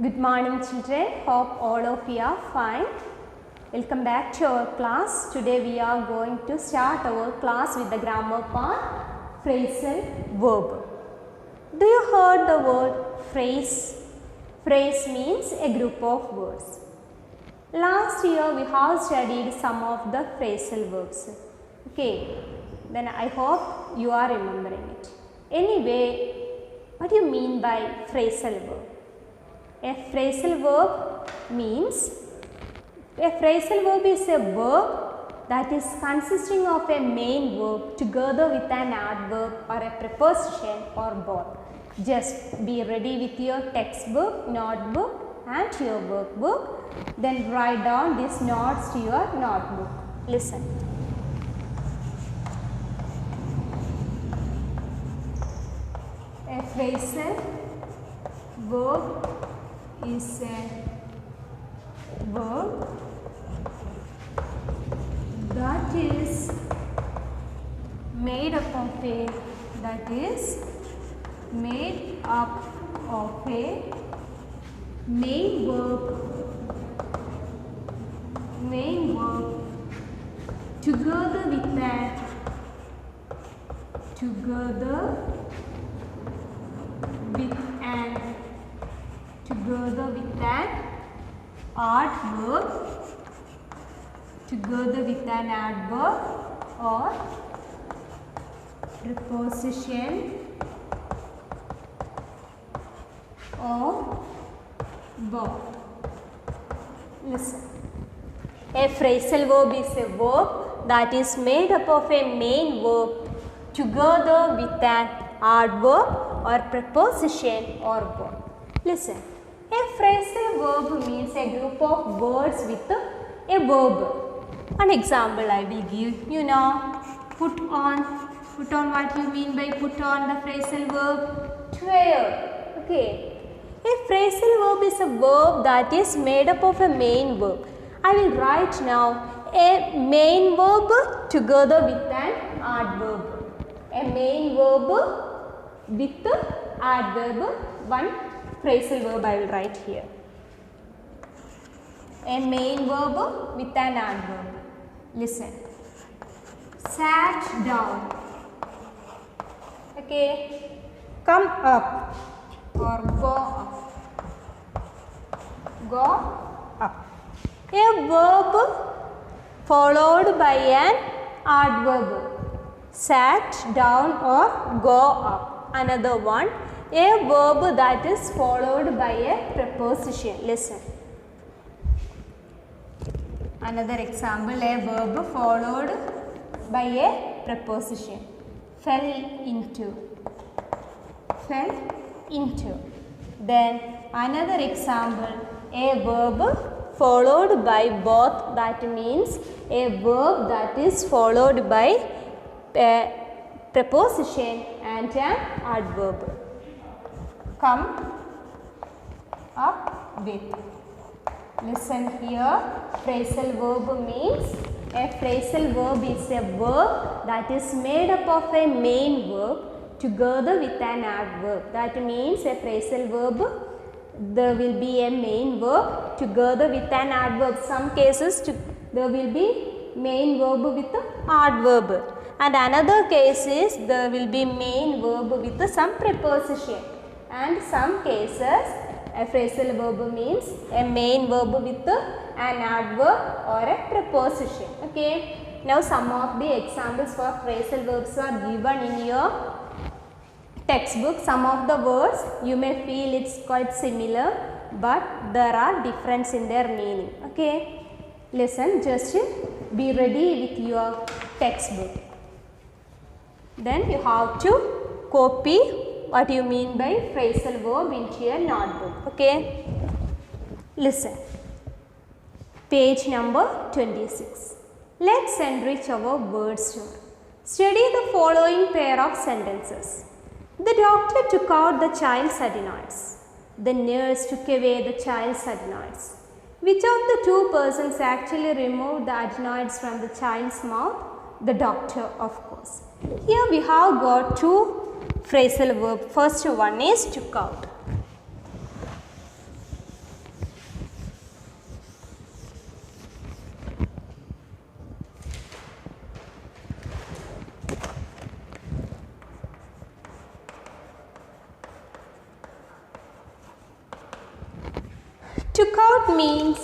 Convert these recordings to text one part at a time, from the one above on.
Good morning children, hope all of you are fine. Welcome back to our class. Today we are going to start our class with the grammar part, phrasal verb. Do you heard the word phrase? Phrase means a group of words. Last year we have studied some of the phrasal verbs. Okay, then I hope you are remembering it. Anyway, what do you mean by phrasal verb? A phrasal verb means, a phrasal verb is a verb that is consisting of a main verb together with an adverb or a preposition or both. Just be ready with your textbook, notebook and your workbook. Then write down these notes to your notebook. Listen. A phrasal verb is a verb that is made up of a main verb together with an adverb or preposition or both. Listen. A phrasal verb is a verb that is made up of a main verb together with an adverb or preposition or both. Listen. A phrasal verb means a group of words with a verb. An example I will give. You know, put on. Put on, what you mean by put on? The phrasal verb to wear. Okay. A phrasal verb is a verb that is made up of a main verb. I will write now a main verb together with an adverb. A main verb with adverb. One phrasal verb I will write here. A main verb with an adverb. Listen. Sat down. Okay. Come up or go up. Go up. A verb followed by an adverb. Sat down or go up. Another one. A verb that is followed by a preposition. Listen. Another example, a verb followed by a preposition. Fell into. Then another example, a verb followed by both. That means a verb that is followed by a preposition and an adverb. Come up with. Listen here, phrasal verb means, a phrasal verb is a verb that is made up of a main verb together with an adverb. That means a phrasal verb, there will be a main verb together with an adverb. Some cases there will be main verb with adverb. And another case is there will be main verb with some preposition. And some cases a phrasal verb means a main verb with an adverb or a preposition. Okay. Now some of the examples for phrasal verbs are given in your textbook. Some of the words you may feel it's quite similar, but there are difference in their meaning. Okay. Listen, just be ready with your textbook. Then you have to copy what you mean by phrasal verb into your notebook. Okay. Listen. Page number 26. Let's enrich our word story. Study the following pair of sentences. The doctor took out the child's adenoids. The nurse took away the child's adenoids. Which of the two persons actually removed the adenoids from the child's mouth? The doctor, of course. Here we have got two phrasal verb. First one is took out. Took out means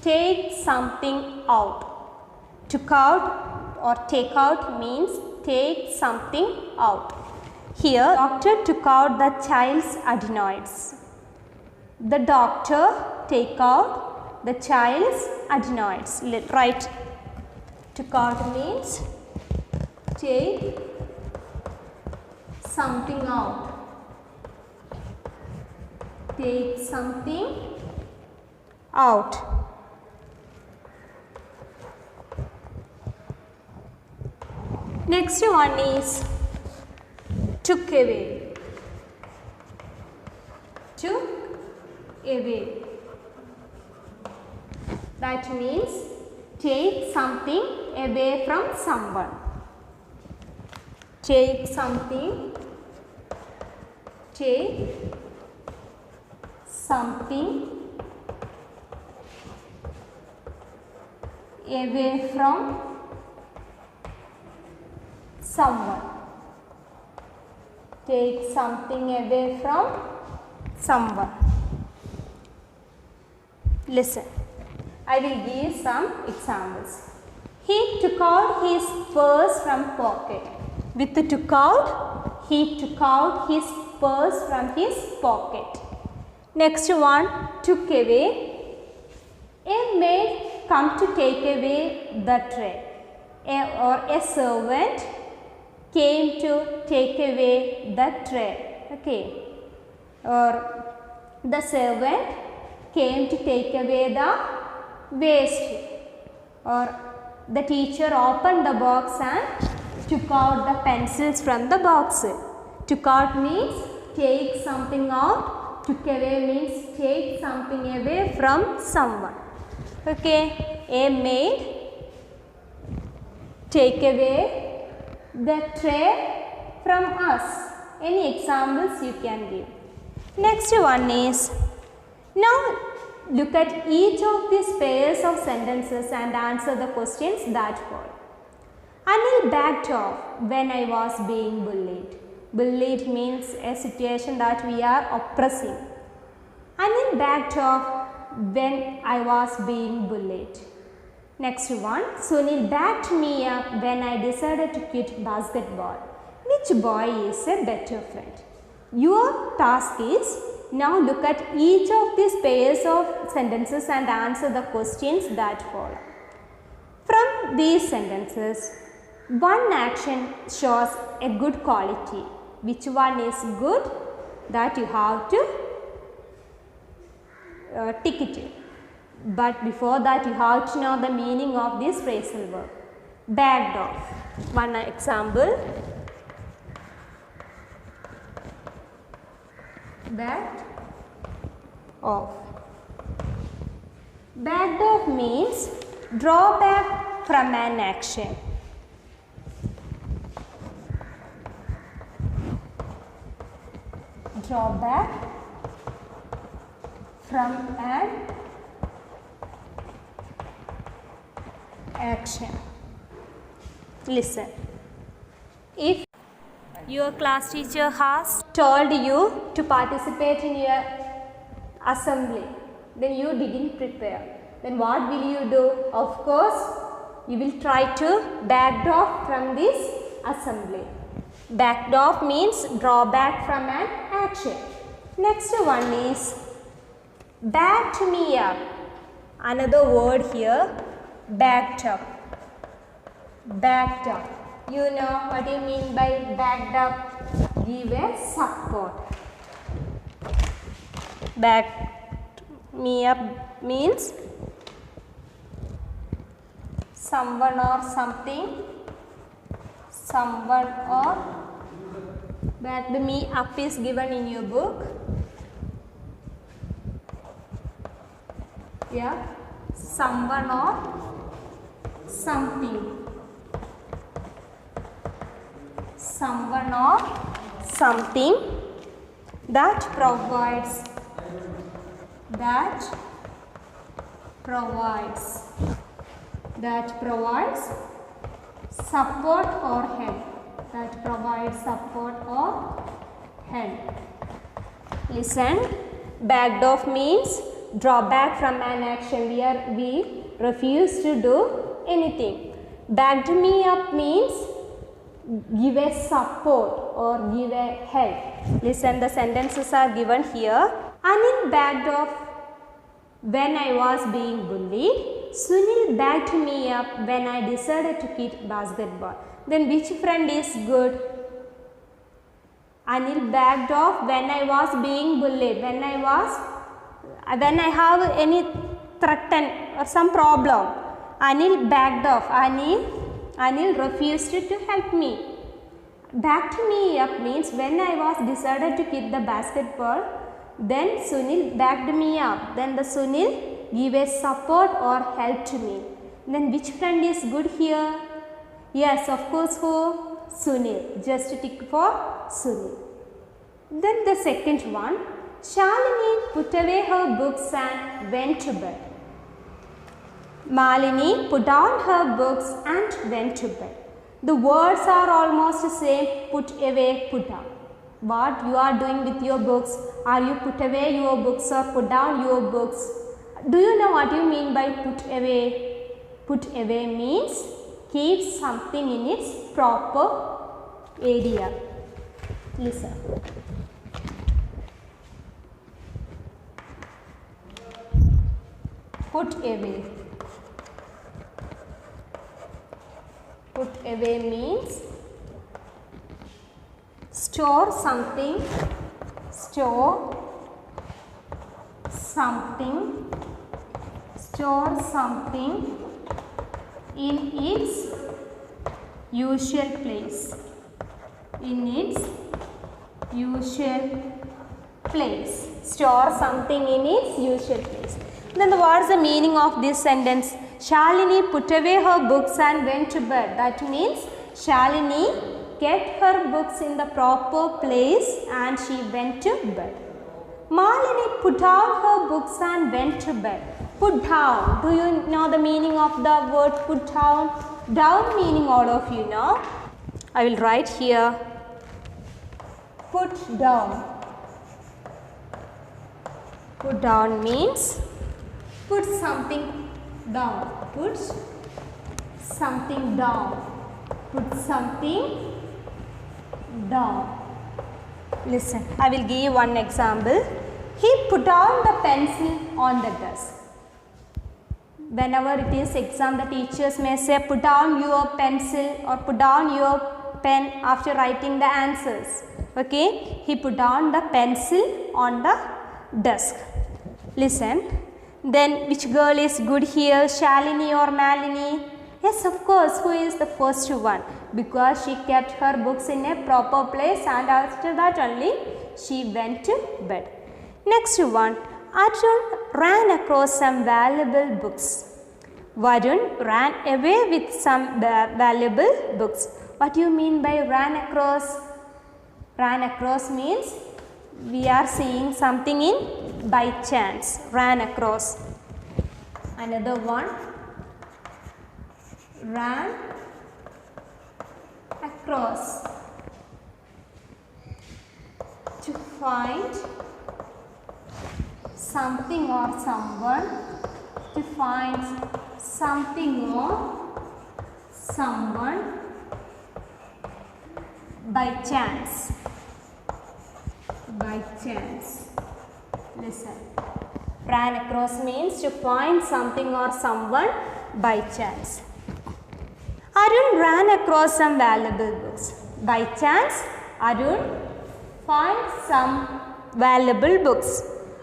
take something out. Took out or take out means take something out. Here, doctor took out the child's adenoids. The doctor take out the child's adenoids. Right. Took out means take something out. Take something out. Next one is took away. Took away. That means take something away from someone. Take something. Take something away from someone. Take something away from someone. Listen, I will give some examples. He took out his purse from pocket. With the took out, he took out his purse from his pocket. Next one, took away. A maid come to take away the tray. A servant came to take away the tray. Okay. Or the servant came to take away the waste. Or the teacher opened the box and took out the pencils from the box. Took out means take something out. Took away means take something away from someone. Okay. A maid take away the tray from us. Any examples you can give. Next one is, now look at each of these pairs of sentences and answer the questions that follow. Anil backed off when I was being bullied. Bullied means a situation that we are oppressing. Anil backed off when I was being bullied. Next one, Sunil backed me up when I decided to quit basketball. Which boy is a better friend? Your task is, now look at each of these pairs of sentences and answer the questions that follow. From these sentences, one action shows a good quality. Which one is good? That you have to tick it. But before that, you have to know the meaning of this phrasal verb. Backed off. One example. Backed off. Backed off means draw back from an action. Draw back from an action. Listen. If your class teacher has told you to participate in your assembly, then you didn't prepare, then what will you do? Of course, you will try to back off from this assembly. Backed off means draw back from an action. Next one is backed me up. Another word here, backed up. Backed up. You know what you mean by backed up? Give a support. Backed me up means someone or something. Someone or backed me up is given in your book. Yeah. Someone or something. Someone or something that provides support or help. That provides support or help. Listen, backed off means draw back from an action, we refuse to do anything. Backed me up means give a support or give a help. Listen, the sentences are given here. Anil backed off when I was being bullied. Sunil backed me up when I decided to quit basketball. Then which friend is good? Anil backed off when I was being bullied. When I have any threaten or some problem. Anil backed off. Anil refused to help me. Backed me up means when I was decided to quit the basketball, then Sunil backed me up. Then the Sunil give a support or help to me. Then which friend is good here? Yes, of course, who? Sunil. Just tick for Sunil. Then the second one, Shalini put away her books and went to bed. Malini put down her books and went to bed. The words are almost the same, put away, put down. What you are doing with your books? Are you put away your books or put down your books? Do you know what you mean by put away? Put away means keep something in its proper area. Listen. Put away. Put away means store something, in its usual place. In its usual place. Store something in its usual place. Then what is the meaning of this sentence? Shalini put away her books and went to bed. That means Shalini kept her books in the proper place and she went to bed. Malini put down her books and went to bed. Put down. Do you know the meaning of the word put down? Down meaning all of you know. I will write here. Put down. Put down means put something down. Put something down. Put something down. Listen, I will give you one example. He put down the pencil on the desk. Whenever it is exam, the teachers may say put down your pencil or put down your pen after writing the answers. Okay, he put down the pencil on the desk. Listen, then which girl is good here, Shalini or Malini? Yes, of course, who is the first one? Because she kept her books in a proper place and after that only she went to bed. Next one, Arjun ran across some valuable books. Varun ran away with some valuable books. What do you mean by ran across? Ran across means we are seeing something in by chance. Ran across. Another one, ran across. To find something or someone. To find something or someone by chance. By chance. Listen. Ran across means to find something or someone by chance. Arun ran across some valuable books. By chance, Arun found some valuable books.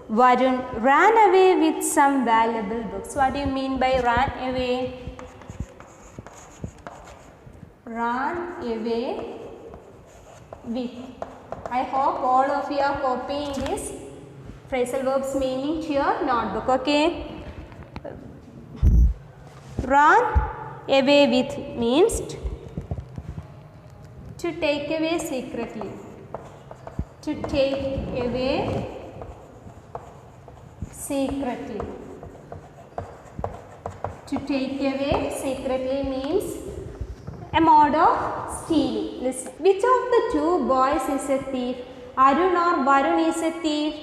Varun ran away with some valuable books. What do you mean by ran away? Ran away with. I hope all of you are copying this phrasal verbs meaning to your notebook. Okay. Run away with means to take away secretly. To take away secretly. To take away secretly means a mode of stealing. Listen. Which of the two boys is a thief? Arun or Varun is a thief?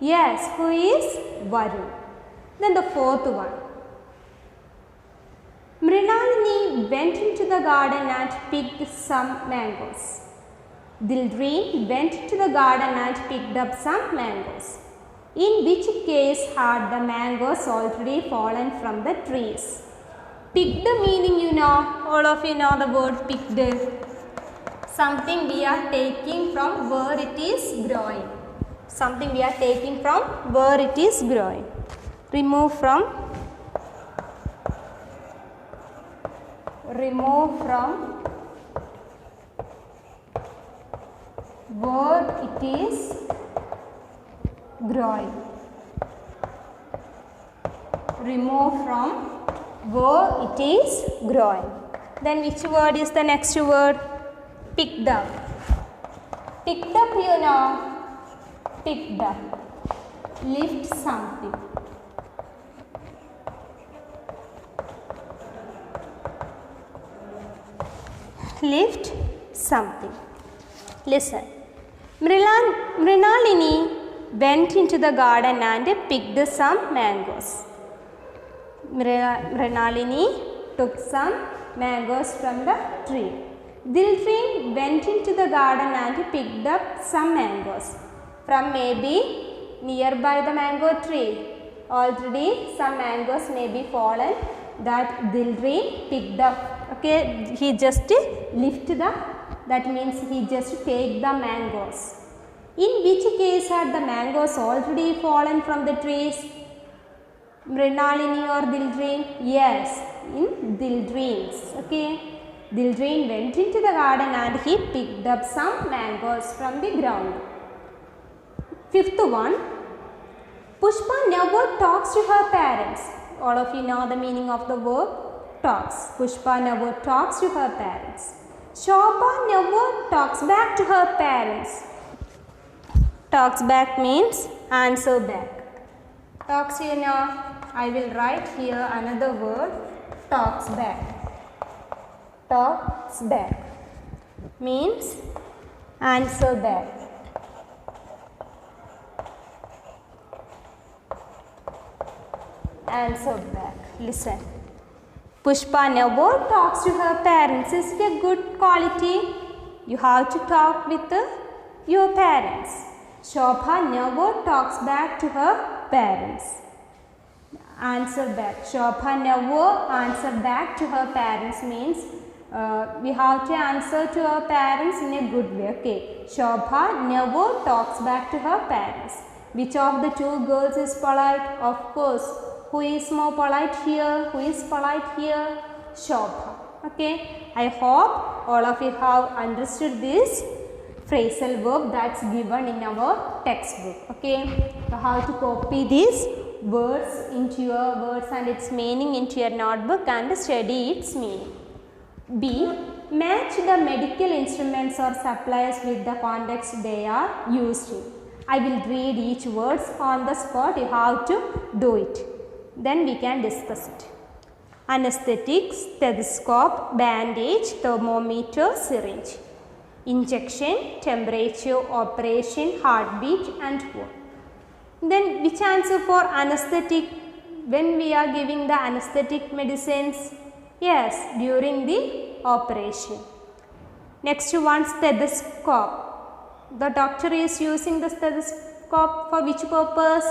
Yes, who is Varun? Then the fourth one. Mrinalini went into the garden and picked some mangoes. Dildreen went to the garden and picked up some mangoes. In which case had the mangoes already fallen from the trees? Picked meaning you know, all of you know the word picked. Something we are taking from where it is growing. Something we are taking from where it is growing. Remove from where it is growing. Remove from where it is growing. Then which word is the next word? Picked up. Picked up you know. Picked up. Lift something. Lift something. Listen. Mrinalini went into the garden and picked some mangoes. Mrinalini took some mangoes from the tree. Dildreen went into the garden and picked up some mangoes from maybe nearby the mango tree. Already some mangoes may be fallen that Dildreen picked up. Okay, he just lift the, that means he just take the mangoes. In which case had the mangoes already fallen from the trees? Mrinalini or Dildreen? Yes, in Dildreen's. Okay. Dildreen went into the garden and he picked up some mangoes from the ground. Fifth one. Pushpa never talks to her parents. All of you know the meaning of the word talks. Pushpa never talks to her parents. Shobha never talks back to her parents. Talks back means answer back. Talks you know, I will write here another word, talks back. Talks back means answer back. Answer back. Listen. Pushpa never talks to her parents. Is it a good quality? You have to talk with your parents. Shobha never talks back to her parents. Answer back. Shobha never answer back to her parents means we have to answer to our parents in a good way. Okay. Shobha never talks back to her parents. Which of the two girls is polite? Of course. Who is more polite here? Who is polite here? Shobha. Okay. I hope all of you have understood this phrasal verb that's given in our textbook. Okay. You have to copy these words into your words and its meaning into your notebook and study its meaning. B. Match the medical instruments or supplies with the context they are used in. I will read each words on the spot. You have to do it. Then we can discuss it. Anesthetic, stethoscope, bandage, thermometer, syringe. Injection, temperature, operation, heartbeat and word. Then which answer for anesthetic when we are giving the anesthetic medicines? Yes, during the operation. Next one, stethoscope. The doctor is using the stethoscope for which purpose?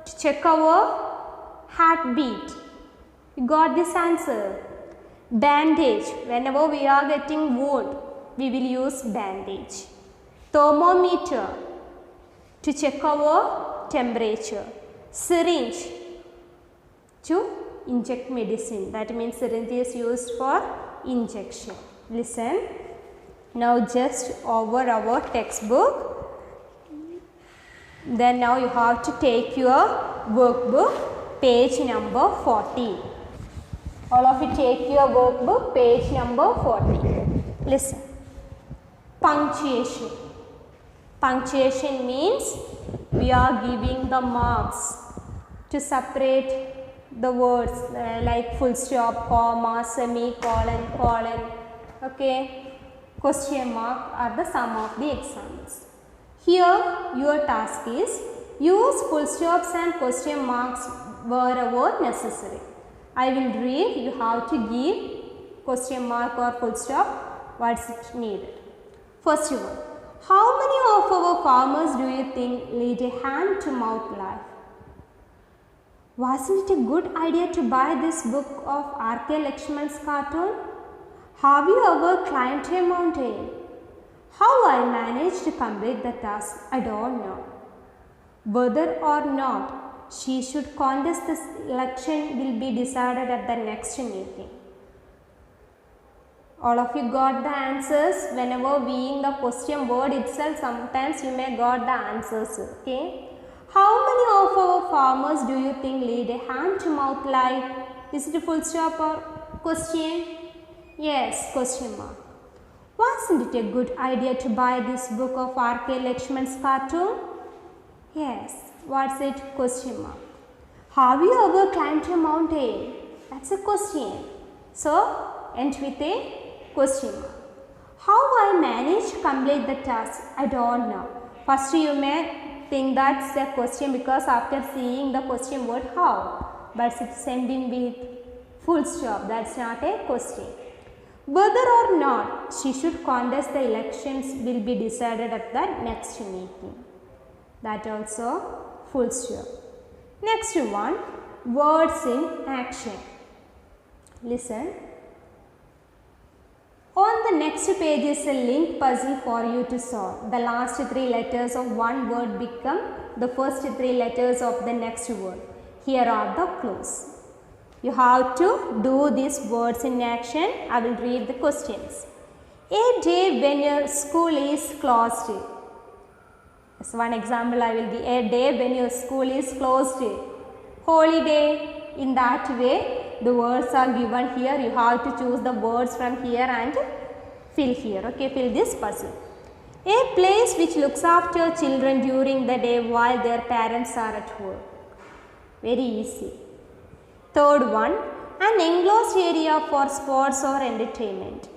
To check our heartbeat. You got this answer. Bandage. Whenever we are getting wound, we will use bandage. Thermometer. To check our temperature. Syringe. To inject medicine. That means syringe is used for injection. Listen. Now just over our textbook. Then now you have to take your workbook, page number 40. All of you take your workbook, page number 40. Listen. Punctuation. Punctuation means we are giving the marks to separate the words like full stop, comma, semicolon, colon. Okay. Question mark are the sum of the examples. Here your task is use full stops and question marks wherever necessary. I will read, you have to give question mark or full stop, what's it needed. First one, how many of our farmers do you think lead a hand to mouth life? Wasn't it a good idea to buy this book of R.K. Lakshman's cartoon? Have you ever climbed a mountain? How I managed to complete the task, I don't know. Whether or not she should contest the election will be decided at the next meeting. All of you got the answers. Whenever being the question word itself, sometimes you may got the answers. Okay. How many of our farmers do you think lead a hand to mouth life? Is it a full stop or question? Yes, question mark. Wasn't it a good idea to buy this book of R.K. Lakshman's cartoon? Yes. What's it? Question mark. Have you ever climbed a mountain? That's a question. So, end with a question mark. How I managed to complete the task? I don't know. First you may think that's a question because after seeing the question word how, but it's ending with full stop. That's not a question. Whether or not she should contest the elections will be decided at the next meeting. That also full stop. Next one, words in action. Listen. On the next page is a link puzzle for you to solve. The last three letters of one word become the first three letters of the next word. Here are the clues. You have to do these words in action. I will read the questions. A day when your school is closed. As one example I will give. A day when your school is closed. Holiday. In that way, the words are given here. You have to choose the words from here and fill here. Okay, fill this puzzle. A place which looks after children during the day while their parents are at work. Very easy. Third one, an enclosed area for sports or entertainment.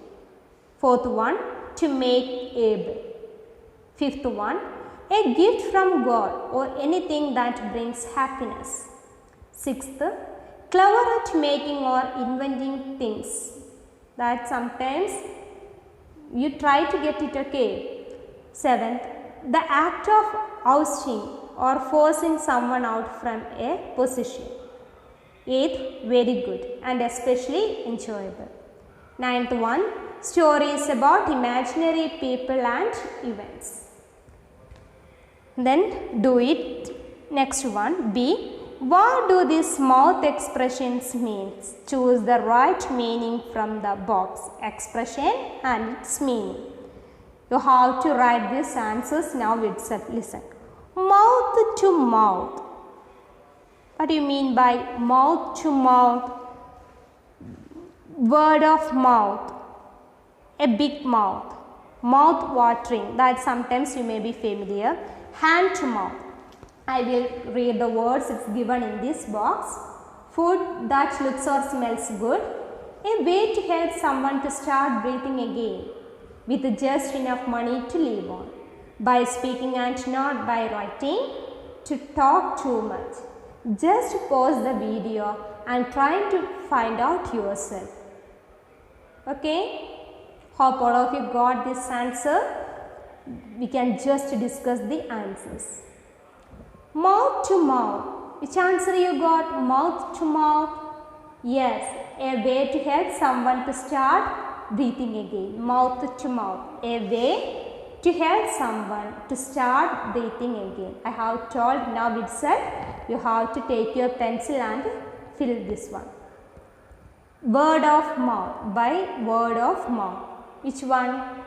Fourth one, to make able. Fifth one, a gift from God or anything that brings happiness. Sixth, clever at making or inventing things. That sometimes you try to get it okay. Seventh, the act of ousting or forcing someone out from a position. Eighth, very good and especially enjoyable. Ninth one, stories about imaginary people and events. Then do it. Next one, B. What do these mouth expressions mean? Choose the right meaning from the box. Expression and its meaning. You have to write these answers now itself. Listen. Mouth to mouth. What do you mean by mouth to mouth? Word of mouth. A big mouth. Mouth watering. That sometimes you may be familiar. Hand to mouth. I will read the words it's given in this box. Food that looks or smells good. A way to help someone to start breathing again with just enough money to live on. By speaking and not by writing. To talk too much. Just pause the video and try to find out yourself. Okay? Hope all of you got this answer. We can just discuss the answers. Mouth to mouth. Which answer you got? Mouth to mouth. Yes, a way to help someone to start breathing again. Mouth to mouth. A way to help someone to start breathing again. I have told now itself you have to take your pencil and fill this one. Word of mouth. By word of mouth. Which one?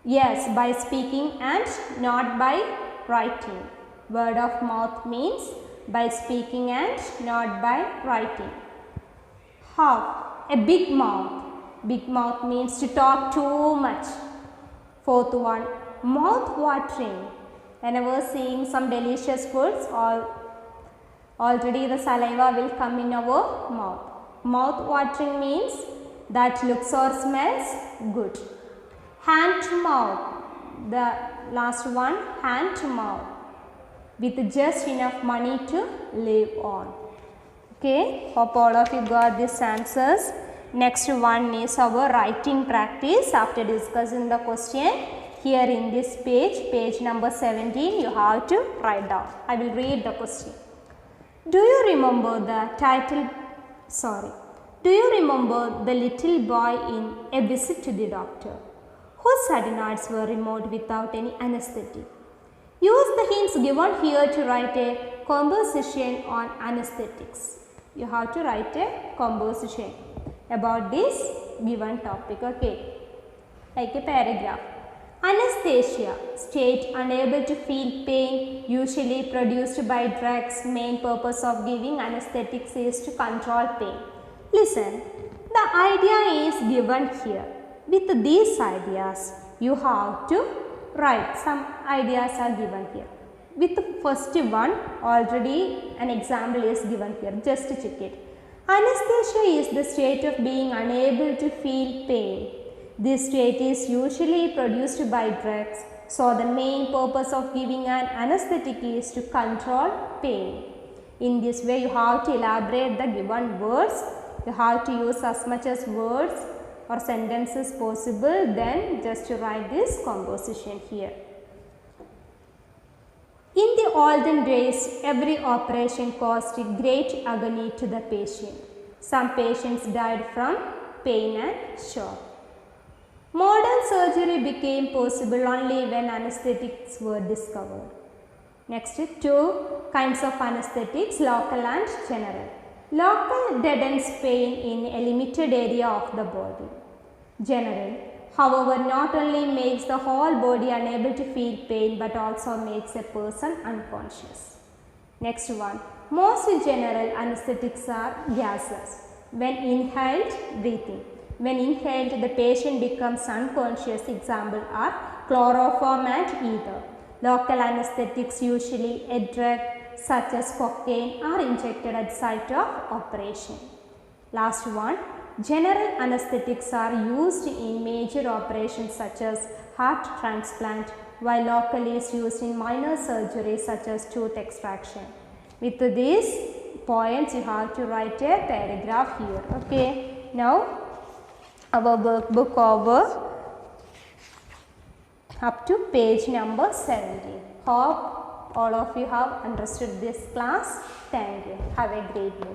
Yes, by speaking and not by writing. Word of mouth means by speaking and not by writing. Half. A big mouth. Big mouth means to talk too much. Fourth one. Mouth watering. Whenever seeing some delicious foods, already the saliva will come in our mouth. Mouth watering means that looks or smells good. Hand to mouth. The last one, hand to mouth. With just enough money to live on. Okay, hope all of you got these answers. Next one is our writing practice. After discussing the question, here in this page, page number 17, you have to write down. I will read the question. Do you remember the title, do you remember the little boy in A Visit to the Doctor, whose adenoids were removed without any anesthetic? Use the hints given here to write a composition on anesthetics. You have to write a composition about this given topic, okay, like a paragraph. Anesthesia, state unable to feel pain, usually produced by drugs. Main purpose of giving anesthetics is to control pain. Listen, the idea is given here. With these ideas, you have to write. Some ideas are given here. With the first one, already an example is given here. Just check it. Anesthesia is the state of being unable to feel pain. This state is usually produced by drugs. So, the main purpose of giving an anesthetic is to control pain. In this way, you have to elaborate the given words. You have to use as much as words or sentences possible. Then just to write this composition here. In the olden days, every operation caused great agony to the patient. Some patients died from pain and shock. Modern surgery became possible only when anesthetics were discovered. Next, two kinds of anesthetics, local and general. Local deadens pain in a limited area of the body. General, however, not only makes the whole body unable to feel pain but also makes a person unconscious. Next one, most general anesthetics are gases. When inhaled, breathing. When inhaled, the patient becomes unconscious. Example are chloroform and ether. Local anesthetics, usually a drug such as cocaine, are injected at site of operation. Last one, general anesthetics are used in major operations such as heart transplant, while local is used in minor surgeries such as tooth extraction. With these points, you have to write a paragraph here. Okay. Now, our workbook over up to page number 17. Hope all of you have understood this class. Thank you. Have a great day.